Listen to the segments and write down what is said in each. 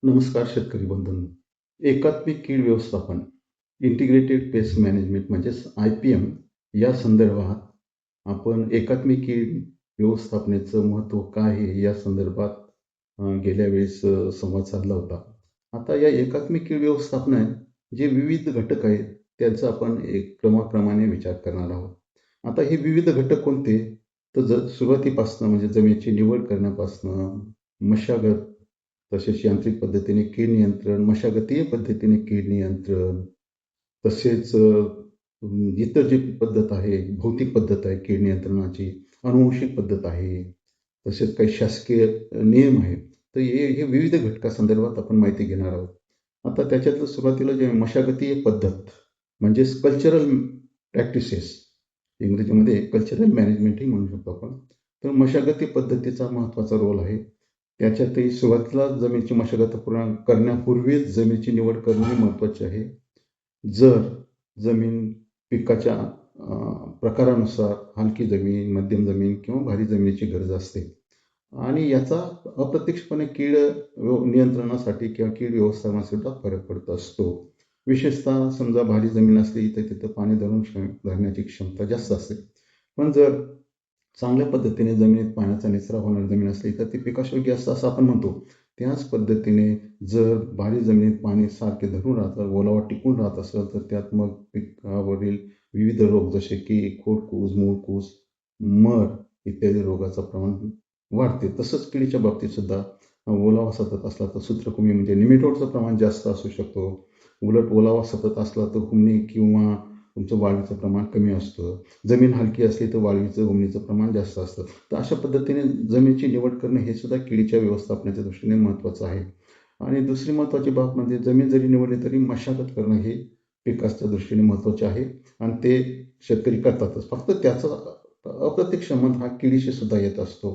नमस्कार शेतकरी बंधूंनो. एकात्मिक कीड व्यवस्थापन, इंटिग्रेटेड पेस्ट मॅनेजमेंट म्हणजेच IPM या संदर्भात आपण एकात्मिक कीड व्यवस्थापनेचं महत्त्व काय आहे या संदर्भात गेल्या वेळेस संवाद साधला होता. आता या एकात्मिक कीड व्यवस्थापनात जे विविध घटक आहेत त्यांचा आपण एक क्रमाक्रमाने विचार करणार आहोत. आता हे विविध घटक कोणते? तर सुरुवातीपासनं म्हणजे जमिनीची निवड करण्यापासनं मशागत, तसेच यांत्रिक पद्धतीने कीड नियंत्रण, मशागतीय पद्धतीने कीड नियंत्रण, तसेच इतर जी पद्धत आहे, भौतिक पद्धत आहे कीड नियंत्रणाची, अनुवांशिक पद्धत आहे, तसेच काही शासकीय नियम आहेत. तर हे विविध घटकासंदर्भात आपण माहिती घेणार आहोत. आता त्याच्यातलं सुरुवातीला जे मशागतीय पद्धत म्हणजेच कल्चरल प्रॅक्टिसेस, इंग्रजीमध्ये कल्चरल मॅनेजमेंटही म्हणू शकतो आपण. तर मशागती पद्धतीचा महत्त्वाचा रोल आहे. त्याच्यातही सुरुवातीला जमिनीची मशागत पूर्ण करण्यापूर्वीच जमिनीची निवड करणे महत्त्वाचे आहे. जर जमीन पिकाच्या प्रकारानुसार हलकी जमीन, मध्यम जमीन किंवा भारी जमिनीची गरज असते आणि याचा अप्रत्यक्षपणे कीड नियंत्रणासाठी किंवा कीड व्यवस्थापनासाठी फरक पडत असतो. विशेषतः समजा भारी जमीन असली तर तिथं पाणी धरण्याची क्षमता जास्त असते. पण जर चांगल्या पद्धतीने जमिनीत पाण्याचा निचरा होणारी जमीन असली तर ती पिकाशोग्य असतं असं आपण म्हणतो. त्याच पद्धतीने जर भारी जमिनीत पाणी सारखे धरून राहतं, ओलावा टिकून राहत असेल तर त्यात मग पिकावरील विविध रोग जसे की खोडकूज, मूळकूज, मर इत्यादी रोगाचं प्रमाण वाढते. तसंच किडीच्या बाबतीत सुद्धा ओलावा सतत असला तर सूत्रकृमी म्हणजे निमेटोडचं प्रमाण जास्त असू शकतो. उलट ओलावा सतत असला तर हुमणी किंवा तुमचं वाळवीचं प्रमाण कमी असतं. जमीन हलकी असली तर वाळवीचं हुमणीचं प्रमाण जास्त असतं. तर अशा पद्धतीने जमिनीची निवड करणे हे सुद्धा किडीच्या व्यवस्थापनाच्या दृष्टीने महत्त्वाचं आहे. आणि दुसरी महत्त्वाची बाब म्हणजे जमीन जरी निवडली तरी मशागत करणं हे पिकाच्या दृष्टीने महत्त्वाचे आहे आणि ते शेतकरी करतातच. फक्त त्याचा अप्रत्यक्ष संबंध हा किडीशी सुद्धा येत असतो.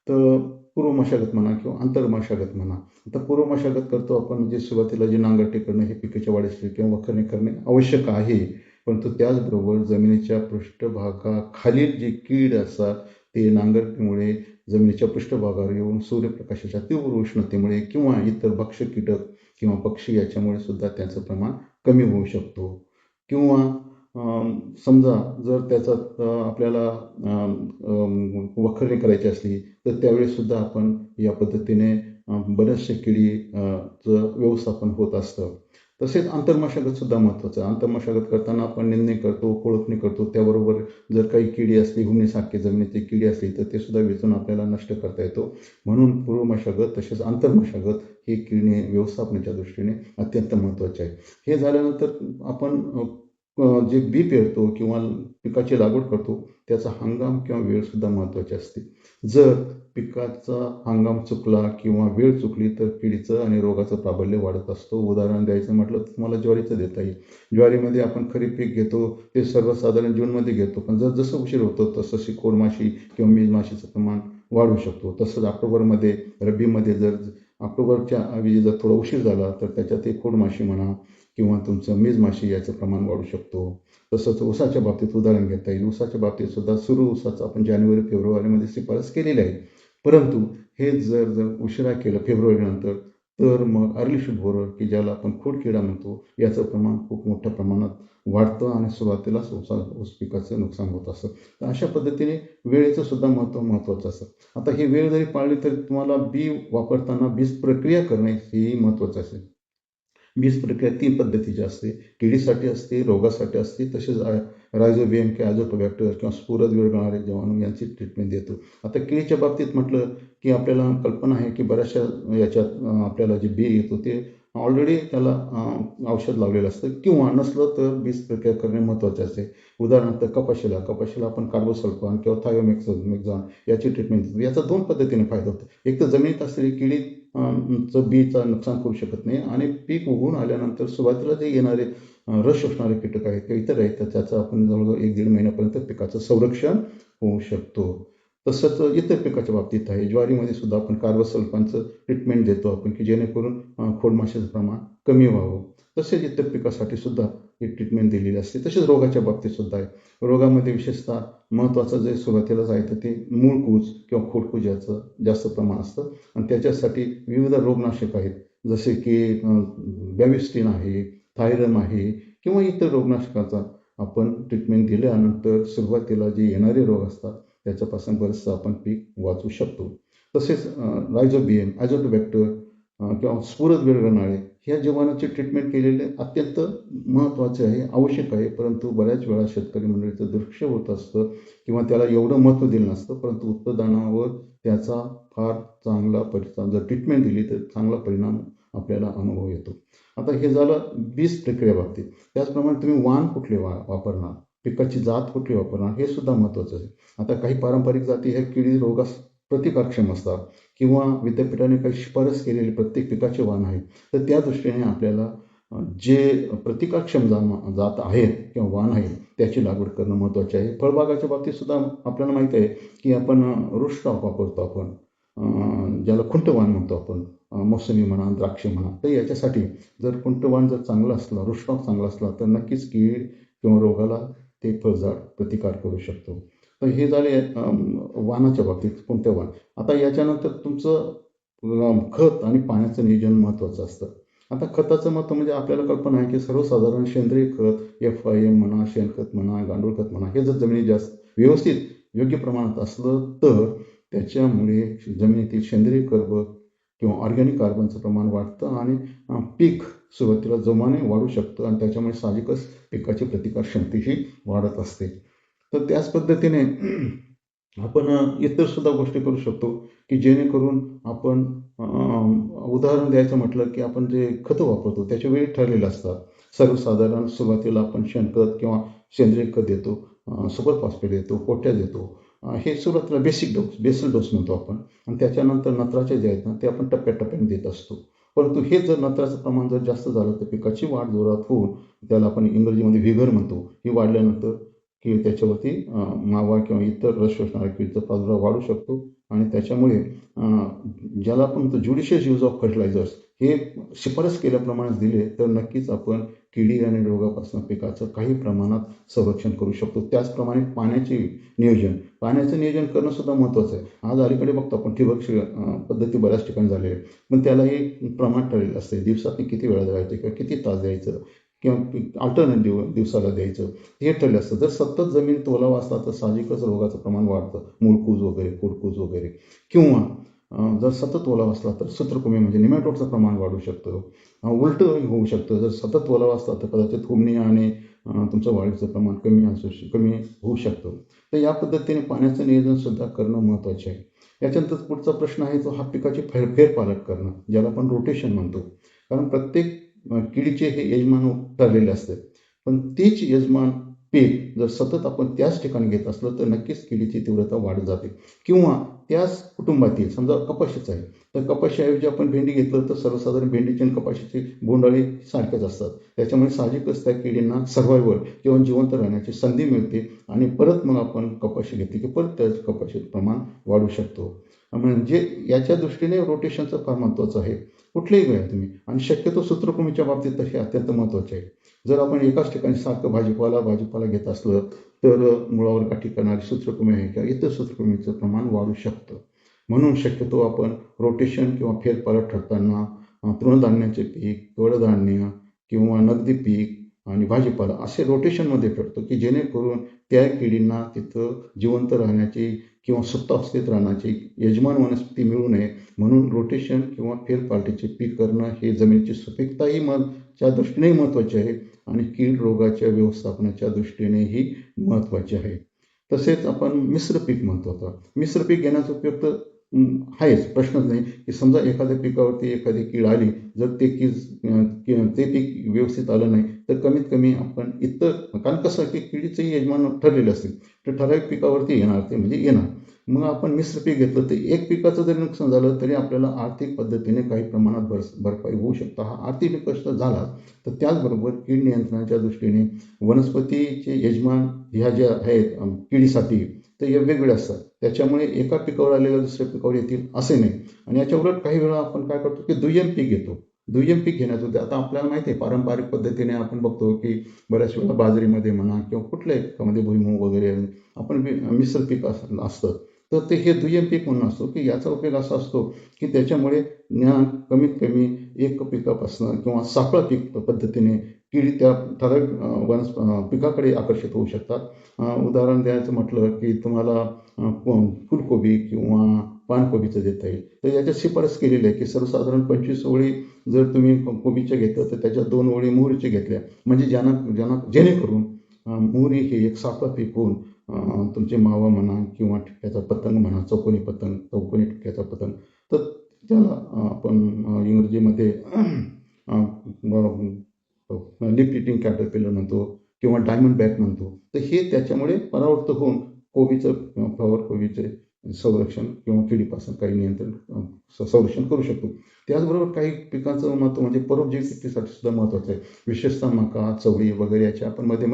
तर पूर्व मशागत म्हणा किंवा आंतर मशागत म्हणा. आता पूर्व मशागत करतो आपण म्हणजे सुरुवातीला जे नांगरटे करणं हे पिकाच्या वाढीसाठी किंवा वखरणी करणे आवश्यक आहे. परंतु त्याचबरोबर जमिनीच्या पृष्ठभागाखालील जी कीड असतात ते नांगरटीमुळे जमिनीच्या पृष्ठभागावर येऊन सूर्यप्रकाशाच्या तीव्र उष्णतेमुळे किंवा इतर भक्ष्य कीटक किंवा पक्षी याच्यामुळे सुद्धा त्याचं प्रमाण कमी होऊ शकतो. किंवा समजा जर त्याचा आपल्याला वखरणी करायची असली तर त्यावेळेस सुद्धा आपण या पद्धतीने बऱ्याचशा किडीचं व्यवस्थापन होत असतं. तसेच आंतरमशागत सुद्धा महत्त्वाचं आहे. आंतरमशागत करताना आपण निंदणी करतो, कोळपणी करतो. त्याबरोबर जर काही किडी असली, हुमणीसारखी जमिनीची किडी असली तर ते सुद्धा वेचून आपल्याला नष्ट करता येतो. म्हणून पूर्व मशागत तसेच आंतरमशागत ही कीड व्यवस्थापनाच्या दृष्टीने अत्यंत महत्त्वाचे आहे. हे झाल्यानंतर आपण जे बी पेरतो किंवा पिकाची लागवड करतो त्याचा हंगाम किंवा वेळ सुद्धा महत्त्वाची असते. जर पिकाचा हंगाम चुकला किंवा वेळ चुकली तर किडीचं आणि रोगाचं प्राबल्य वाढत असतो. उदाहरण द्यायचं म्हटलं तर तुम्हाला ज्वारीचं देता येईल. ज्वारीमध्ये आपण खरीप पीक घेतो ते सर्वसाधारण जूनमध्ये घेतो. पण जसं उशीर होतो तसं खोडमाशी किंवा मेजमाशीचं प्रमाण वाढू शकतो. तसंच ऑक्टोबरमध्ये रब्बीमध्ये जर ऑक्टोबरच्या ऐवजी जर थोडा उशीर झाला तर त्याच्यात एक खोडमाशी म्हणा किंवा तुमचं मेजमाशी याचं प्रमाण वाढू शकतो. तसंच ऊसाच्या बाबतीत उदाहरण घेता येईल. ऊसाच्या बाबतीत सुद्धा सुरू ऊसाचं आपण जानेवारी-फेब्रुवारीमध्ये शिफारस केलेली आहे. परंतु हे जर उशिरा केलं फेब्रुवारीनंतर तर मग अर्ली शूट बोरर की ज्याला आपण खोडकिडा म्हणतो याचं प्रमाण खूप मोठ्या प्रमाणात वाढतं आणि सुरुवातीलाच ऊस पिकाचं नुकसान होत असतं. तर अशा पद्धतीने वेळेचं सुद्धा महत्त्वाचं असतं. आता ही वेळ जरी पाळली तरी तुम्हाला बी वापरताना बीज प्रक्रिया करणे हेही महत्त्वाचं असेल. बीज प्रक्रिया 3 पद्धतीची असते. किडीसाठी असते, रोगासाठी असते, तसेच रायझोबियम किंवा अझोटोबॅक्टर किंवा स्फुरद विरघळणारे जीवाणू यांची ट्रीटमेंट देतो. आता किडीच्या बाबतीत म्हटलं की आपल्याला कल्पना आहे की बऱ्याचशा याच्यात आपल्याला जे बी येतो ते ऑलरेडी त्याला औषध लावलेलं असतं किंवा नसलं तर बीज प्रक्रिया करणे महत्त्वाचे असते. उदाहरणार्थ कपाशीला आपण कार्बोसल्फान किंवा थायोमेक्झॉन याची ट्रीटमेंट देतो. याचा 2 पद्धतीने फायदा होतो. एक तर जमिनीत असलेली किडी बीचं नुकसान करू शकत नाही आणि पीक उगवून आल्यानंतर सुरुवातीला जे येणारे रस शोषणारे कीटक आहेत किंवा इतर आहेत तर त्याचं आपण जवळजवळ 1-1.5 महिन्यापर्यंत पिकाचं संरक्षण होऊ शकतो. तसंच इतर पिकाच्या बाबतीत आहे. ज्वारीमध्ये सुद्धा आपण कार्बोसल्फानचं ट्रीटमेंट देतो आपण की जेणेकरून खोडमाशीचं प्रमाण कमी व्हावं. तसेच इतर पिकासाठी सुद्धा ही ट्रीटमेंट दिलेली असते. तसेच रोगाच्या बाबतीत सुद्धा आहे. रोगामध्ये विशेषतः महत्त्वाचं जे सुरुवातीलाच आहे तर ते मूळकूज किंवा खोडकूज याचं जास्त प्रमाण असतं आणि त्याच्यासाठी विविध रोगनाशक आहेत. जसे की बॅविस्टिन आहे, थायरम आहे किंवा इतर रोगनाशकाचा आपण ट्रीटमेंट दिल्यानंतर सुरुवातीला जे येणारे रोग असतात त्याच्यापासून बरंचसं आपण पीक वाचू शकतो. तसेच रायझोबियम, ॲझोटोबॅक्टर किंवा स्फुरद विरघळणारे ह्या जीवाणूची ट्रीटमेंट केलेले अत्यंत महत्त्वाचे आहे, आवश्यक आहे. परंतु बऱ्याच वेळा शेतकरी मंडळीचं दुर्लक्ष होत असतं किंवा त्याला एवढं महत्त्व दिलं नसतं. परंतु उत्पादनावर त्याचा फार चांगला परिणाम, जर ट्रीटमेंट दिली तर चांगला परिणाम आपल्याला अनुभव येतो. आता हे झालं बीज प्रक्रिया बाबतीत. त्याचप्रमाणे तुम्ही वाण कुठले वापरणार, पिकाची जात कुठली वापरणार हे सुद्धा महत्त्वाचं आहे. आता काही पारंपरिक जाती ह्या किडी रोगास प्रतिकारक्षम असतात किंवा विद्यापीठाने काही शिफारस केलेली प्रत्येक पिकाचे वाण आहेत. तर त्या दृष्टीने आपल्याला जे प्रतिकारक्षम जात आहेत किंवा वाण आहेत त्याची लागवड करणं महत्त्वाचे आहे. फळबागाच्या बाबतीत सुद्धा आपल्याला माहीत आहे की आपण रोस्टॉक वापरतो, आपण ज्याला खुंटवाण म्हणतो आपण, मोसंबी म्हणा, द्राक्ष म्हणा. तर याच्यासाठी जर खुंटवाण जर चांगलं असलं, रोस्टॉक चांगला असला तर नक्कीच कीड किंवा रोगाला ते फळझाड प्रतिकार करू शकतो. तर हे झाले वाणाच्या बाबतीत कोणतं वाण. आता याच्यानंतर तुमचं खत आणि पाण्याचं नियोजन महत्त्वाचं असतं. आता खताचं महत्त्व म्हणजे आपल्याला कल्पना आहे की सर्वसाधारण सेंद्रिय खत, FIM म्हणा, शेणखत म्हणा, गांडूळ खत म्हणा, हे जर जमिनीत जास्त व्यवस्थित योग्य प्रमाणात असलं तर त्याच्यामुळे जमिनीतील सेंद्रिय कर्ब किंवा ऑर्गॅनिक कार्बनचं प्रमाण वाढतं आणि पीक सुरुवातीला जोमाने वाढू शकतं आणि त्याच्यामुळे साहजिकच पिकाची प्रतिकारक्षमतेही वाढत असते. तर त्याच पद्धतीने आपण इतर सुद्धा गोष्टी करू शकतो की जेणेकरून आपण उदाहरण द्यायचं म्हटलं की आपण जे खतं वापरतो त्याच्या वेळी ठरलेले असतात. सर्वसाधारण सुरुवातीला आपण शेणखत किंवा सेंद्रिय खत देतो, सुपर फॉस्फेट देतो, पोटॅश देतो. हे सुरुवातीला बेसल डोस म्हणतो आपण. आणि त्याच्यानंतर नत्राचे जे आहेत ना ते आपण टप्प्याटप्प्याने देत असतो. परंतु हे जर नत्राचं प्रमाण जर जास्त झालं तर पिकाची वाढ जोरात होऊन त्याला आपण इंग्रजीमध्ये व्हिगर म्हणतो, ही वाढल्यानंतर की त्याच्यावरती मावा किंवा इतर रस शोषणाऱ्या किडीचा प्रादुर्भाव वाढू शकतो आणि त्याच्यामुळे ज्याला आपण म्हणतो ज्युडिशियस यूज ऑफ फर्टिलायझर्स हे शिफारस केल्याप्रमाणेच दिले तर नक्कीच आपण किडी आणि रोगापासून पिकाचं काही प्रमाणात संरक्षण करू शकतो. त्याचप्रमाणे पाण्याचं नियोजन करणं सुद्धा महत्त्वाचं आहे. आज अलीकडे बघतो आपण ठिबक पद्धती बऱ्याच ठिकाणी झालेली आहे, पण त्यालाही प्रमाण ठरलेलं असते. दिवसातून किती वेळा द्यायचं किंवा किती तास द्यायचं किंवा अल्टरनेट दिवसाला द्यायचं हे ठरलं असतं. जर सतत जमीन ओलावा असला तर साहजिकच रोगाचं प्रमाण वाढतं, मूळकूज वगैरे, फुडकूज वगैरे. किंवा जर सतत ओलावा असला तर सूत्रकृमी म्हणजे निमॅटोडचं प्रमाण वाढू शकतं, उलटं होऊ शकतं. जर सतत ओलावा असला तर कदाचित हुमणी आणि तुमचं वाढीचं प्रमाण कमी होऊ शकतं. तर या पद्धतीने पाण्याचं नियोजनसुद्धा करणं महत्त्वाचे आहे. याच्यानंतर पुढचा प्रश्न आहे तो हा पिकाची फेरपालट करणं, ज्याला आपण रोटेशन म्हणतो. कारण प्रत्येक किडीचे हे यजमान ठरलेले असते, पण तीच यजमान पीक जर सतत आपण त्याच ठिकाणी घेत असलं तर नक्कीच किडीची तीव्रता वाढत जाते. किंवा त्याच कुटुंबातील समजा कपाशीच आहे तर कपाशीऐवजी आपण भेंडी घेतलं तर सर्वसाधारण भेंडीची आणि कपाशीची बोंडाळी सारख्याच असतात. त्याच्यामुळे साहजिकच त्या किडींना सर्व्हायवल किंवा जिवंत राहण्याची संधी मिळते आणि परत मग आपण कपाशी घेतली की परत त्याच कपाशीचं प्रमाण वाढू शकतो. म्हणजे याच्या दृष्टीने रोटेशनचं फार महत्त्वाचं आहे. कुठलेही घ्या तुम्ही आणि शक्यतो सूत्रकृमीच्या बाबतीत तर हे अत्यंत महत्त्वाचे आहे. जर आपण एकाच ठिकाणी सारखं भाजीपाला घेत असलं तर मुळावर गाठी करणारी सूत्रकृमी आहे किंवा इतर सूत्रकृमीचं प्रमाण वाढू शकतं. म्हणून शक्यतो आपण रोटेशन किंवा फेरपालट ठरताना तृणधान्याचे पीक, कडधान्य किंवा नगदी पीक आणि भाजीपाला असे रोटेशनमध्ये ठरतो की जेणेकरून त्या किडींना तिथं जिवंत राहण्याची किंवा सुप्तावस्थेत राहण्याची यजमान वनस्पती मिळू नये म्हणून रोटेशन किंवा फेरपालटीचे पीक करणं हे जमिनीची सुपीकताही च्या दृष्टीनेही महत्त्वाचे आहे आणि कीड रोगाच्या व्यवस्थापनाच्या दृष्टीनेही महत्त्वाचे आहे. तसेच आपण मिश्र पीक म्हणतो. आता मिश्र पीक घेण्याचा उपयोग तर आहेच, प्रश्नच नाही की समजा एखाद्या पिकावरती एखादी कीड आली, जर ते पीक व्यवस्थित आलं नाही तर कमीत कमी आपण इतर, कारण कसं की किडीचंही यजमान ठरलेलं असते, तर ठराविक पिकावरती येणार ते म्हणजे येणार. मग आपण मिश्र पीक घेतलं तर एक पिकाचं जरी नुकसान झालं तरी आपल्याला आर्थिक पद्धतीने काही प्रमाणात भरपाई होऊ शकतं. हा आर्थिक निकष झाला तर त्याचबरोबर कीड नियंत्रणाच्या दृष्टीने वनस्पतीचे यजमान ह्या ज्या आहेत किडीसाठी तर हे वेगवेगळे असतात. त्याच्यामुळे एका पिकावर आलेल्या दुसऱ्या पिकावर येतील असे नाही. आणि याच्या उलट काही वेळा आपण काय करतो की दुय्यम पीक घेतो. दुय्यम पीक घेण्याचं आता आपल्याला माहिती आहे पारंपरिक पद्धतीने आपण बघतो की बऱ्याच वेळा बाजरीमध्ये म्हणा किंवा कुठल्याही पिकामध्ये भुईमूग वगैरे आपण मिश्र पीक असतं. तर ते हे दुय्यम पीक म्हणून असतो, की याचा उपयोग असा असतो, की त्याच्यामुळे कमीत कमी एक पिकापासून किंवा सापळा पीक पद्धतीने किडी त्या ठराविक पिकाकडे आकर्षित होऊ शकतात. उदाहरण द्यायचं म्हटलं, की तुम्हाला फुलकोबी किंवा पानकोबीचं देता येईल. तर याच्यात शिफारस केलेली आहे, की सर्वसाधारण 25 ओळी जर तुम्ही कोबीच्या घेतलं, तर त्याच्यात 2 ओळी मोहरीच्या घेतल्या, म्हणजे जेणेकरून मोहरी हे एक सापळा पीक होऊन तुमचे मावा म्हणा किंवा ठिपक्याचा पतंग म्हणा, चौकोनी पतंग, चौकोनी ठिपक्याचा पतंग, तर त्याला आपण इंग्रजीमध्ये लिप इटिंग कॅटरपिलर म्हणतो किंवा डायमंड बॅक म्हणतो. तर हे त्याच्यामुळे परावृत्त होऊन फ्लॉवर कोबीचे संरक्षण किंवा किडीपासून काही नियंत्रण संरक्षण करू शकतो. त्याचबरोबर काही पिकांचं महत्त्व म्हणजे परोपजीवी शेतीसाठी सुद्धा महत्त्वाचं आहे. विशेषतः मका, चवळी वगैरे याचे आपण मध्ये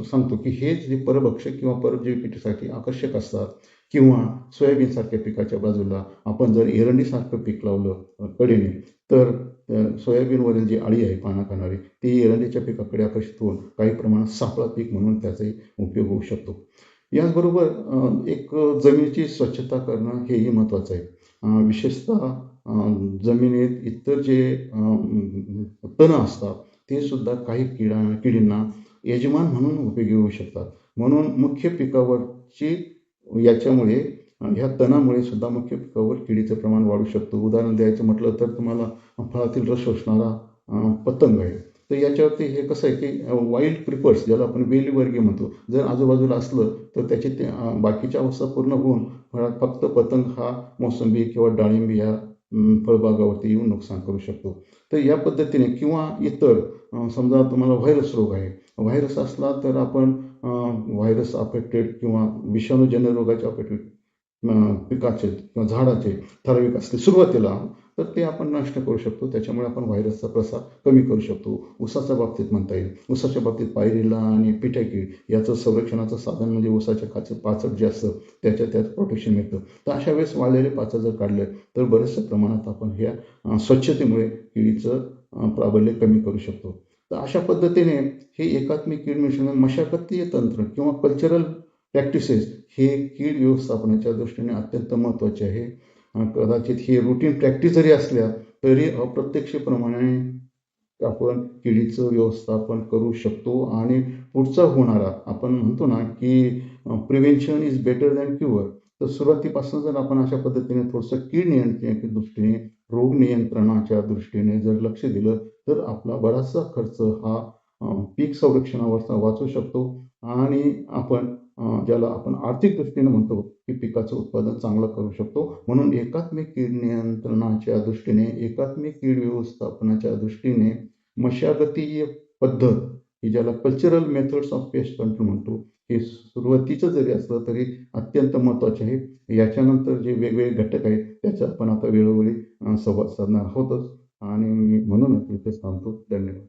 सांगतो, की हे जे परभक्षक किंवा परोपजीवी पिकासाठी आकर्षक असतात. किंवा सोयाबीनसारख्या पिकाच्या बाजूला आपण जर एरंडीसारखं पीक लावलं कडेने, तर सोयाबीनवरील जी अळी आहे पानं खाणारी, ती एरंडीच्या पिकाकडे आकर्षित होऊन काही प्रमाणात सापळा पीक म्हणून त्याचाही उपयोग होऊ शकतो. याचबरोबर एक जमिनीची स्वच्छता करणं हेही महत्त्वाचं आहे. विशेषतः जमिनीत इतर जे तणं असतात, ते सुद्धा काही किडींना यजमान म्हणून उपयोगी होऊ शकतात. म्हणून मुख्य पिकावरची याच्यामुळे ह्या तणामुळे सुद्धा मुख्य पिकावर किडीचं प्रमाण वाढू शकतं. उदाहरण द्यायचं म्हटलं तर तुम्हाला फळातील रस शोषणारा पतंग आहे. तर याच्यावरती हे कसं आहे, की वाईल्ड क्रीपर्स ज्याला आपण वेलीवर्गीय म्हणतो, जर आजूबाजूला असलं तर त्याची ते बाकीच्या अवस्था पूर्ण होऊन फळात फक्त पतंग हा मोसंबी किंवा डाळिंब या फळबागावरती येऊन नुकसान करू शकतो. तर या पद्धतीने किंवा इतर समजा तुम्हाला व्हायरस रोग आहे. व्हायरस असला तर आपण व्हायरस अफेक्टेड किंवा विषाणूजन्य रोगाच्या अफेक्टेड पिकाचे किंवा झाडाचे ठराविक असते सुरुवातीला, तर ते आपण नष्ट करू शकतो. त्याच्यामुळे आपण व्हायरसचा प्रसार कमी करू शकतो. ऊसाच्या बाबतीत म्हणता येईल. ऊसाच्या बाबतीत पायरिल्ला आणि पिठ्या कीड याचं संरक्षणाचं साधन म्हणजे ऊसाच्या खालचं पाचट जे असतं त्यात प्रोटेक्शन मिळतं. तर अशा वेळेस वाळलेले पाचट जर काढले तर बऱ्याचशा प्रमाणात आपण ह्या स्वच्छतेमुळे किडीचं प्राबल्य कमी करू शकतो. तर अशा पद्धतीने हे एकात्मिक कीड मिश्रण मशागतीय तंत्र किंवा कल्चरल प्रॅक्टिसेस हे कीड व्यवस्थापनाच्या दृष्टीने अत्यंत महत्त्वाचे आहे. कदाचित हे रुटीन प्रॅक्टिस जरी असल्या तरी अप्रत्यक्षप्रमाणे आपण किडीचं व्यवस्थापन करू शकतो आणि पुढचा होणारा आपण म्हणतो ना, की prevention is better than cure. तर सुरुवातीपासून जर आपण अशा पद्धतीने थोडंसं कीड नियंत्रणाच्या दृष्टीने, रोग नियंत्रणाच्या दृष्टीने जर लक्ष दिलं, तर आपला बराचसा खर्च हा पीक संरक्षणावरचा वाचू शकतो आणि आपण ज्याला आपण आर्थिक दृष्टीने म्हणतो, की पिकाचं उत्पादन चांगलं करू शकतो. म्हणून एकात्मिक कीड नियंत्रणाच्या दृष्टीने, एकात्मिक कीड व्यवस्थापनाच्या दृष्टीने मशागतीय पद्धत ही ज्याला cultural methods of pest control म्हणतो, हे सुरुवातीचं जरी असलं तरी अत्यंत महत्त्वाचे आहे. याच्यानंतर जे वेगवेगळे घटक आहेत त्याचा आपण आता वेळोवेळी संवाद साधणार आहोतच आणि म्हणूनच इथेच थांबतो. धन्यवाद.